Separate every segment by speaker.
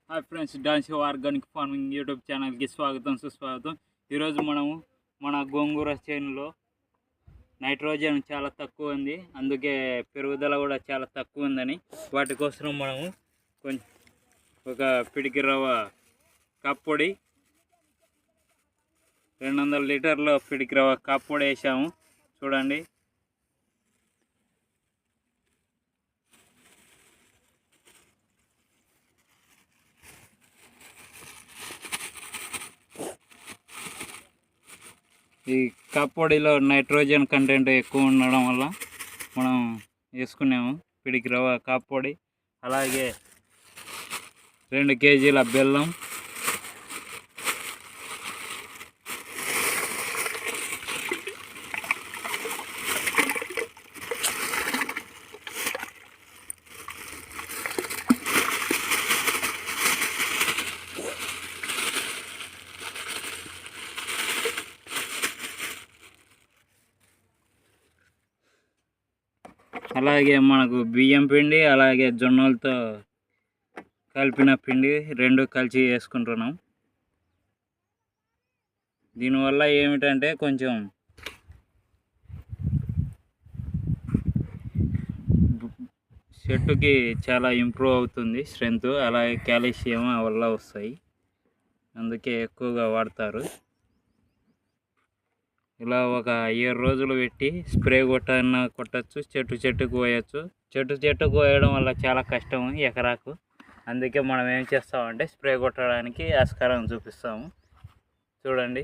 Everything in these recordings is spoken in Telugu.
Speaker 1: Hi friends, dance organic farming YouTube ఛానల్కి స్వాగతం సుస్వాగతం. ఈరోజు మనము మన గోంగూర చేనులో నైట్రోజన్ చాలా తక్కువ ఉంది, అందుకే పెరుగుదల కూడా చాలా తక్కువ ఉందని వాటి కోసం మనము కొంచెం ఒక పిడికి రవ్వ కాప్పొడి 200 లీటర్ల పిడికి రవ్వ కాప్పొడి వేసాము. చూడండి, ఈ కాప్పొడిలో నైట్రోజన్ కంటెంట్ ఎక్కువ ఉండడం వల్ల మనం వేసుకున్నాము పిడికి రవ్వ కాప్పొడి. అలాగే 2 కేజీల బెల్లం, అలాగే మనకు బియ్యం పిండి, అలాగే జొన్నలతో కలిపిన పిండి 2 కలిసి వేసుకుంటున్నాం. దీనివల్ల ఏమిటంటే కొంచెం చెట్టుకి చాలా ఇంప్రూవ్ అవుతుంది స్ట్రెంత్, అలాగే కాల్షియం వల్ల వస్తాయి, అందుకే ఎక్కువగా వాడతారు. ఇలా ఒక 7 రోజులు పెట్టి స్ప్రే కొట్టచ్చు, చెట్టుకు పోయచ్చు. చెట్టుకు పోయడం వల్ల చాలా కష్టం ఎకరాకు, అందుకే మనం ఏం చేస్తామంటే స్ప్రే కొట్టడానికి ఆస్కారం చూపిస్తాము. చూడండి,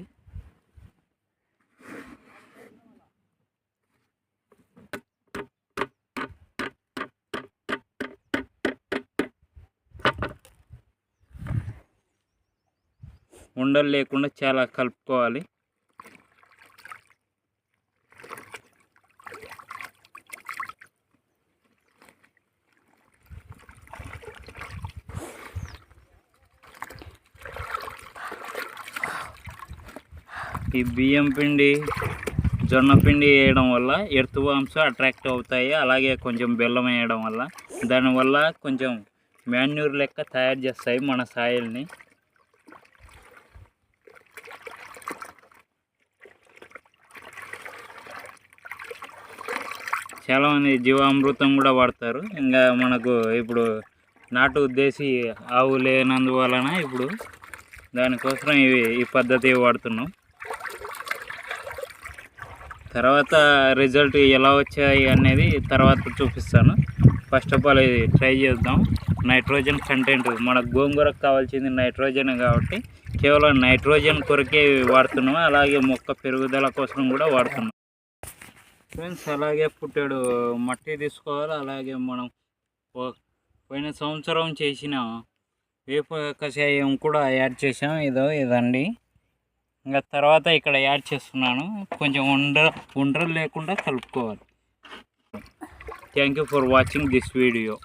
Speaker 1: ఉండలు లేకుండా చాలా కలుపుకోవాలి. ఈ బియ్యం పిండి, జొన్న పిండి వేయడం వల్ల ఎర్త్ వామ్స్ అట్రాక్ట్ అవుతాయి. అలాగే కొంచెం బెల్లం వేయడం వల్ల దానివల్ల కొంచెం మాన్యూర్ లెక్క తయారు చేస్తాయి మన సాయిల్ని. చాలామంది జీవామృతం కూడా వాడతారు. ఇంకా మనకు ఇప్పుడు నాటు దేశీ ఆవు లేనందువలన ఇప్పుడు దానికోసం ఈ పద్ధతి వాడుతున్నాం. తర్వాత రిజల్ట్ ఎలా వచ్చాయి అనేది తర్వాత చూపిస్తాను. ఫస్ట్ ఆఫ్ ఆల్ ఇది ట్రై చేద్దాం. నైట్రోజన్ కంటెంట్, మన గోంగూరకు కావాల్సింది నైట్రోజన్ కాబట్టి కేవలం నైట్రోజన్ కొరకే వాడుతున్నాం. అలాగే మొక్క పెరుగుదల కోసం కూడా వాడుతున్నాం ఫ్రెండ్స్. అలాగే పుట్టాడు మట్టి తీసుకోవాలి. అలాగే మనం పోయిన సంవత్సరం చేసిన వేప కషాయం కూడా యాడ్ చేసాం. ఇదండి. ఇంకా తర్వాత ఇక్కడ యాడ్ చేస్తున్నాను. కొంచెం ఉండలు లేకుండా కలుపుకోవాలి. Thank you for watching this video.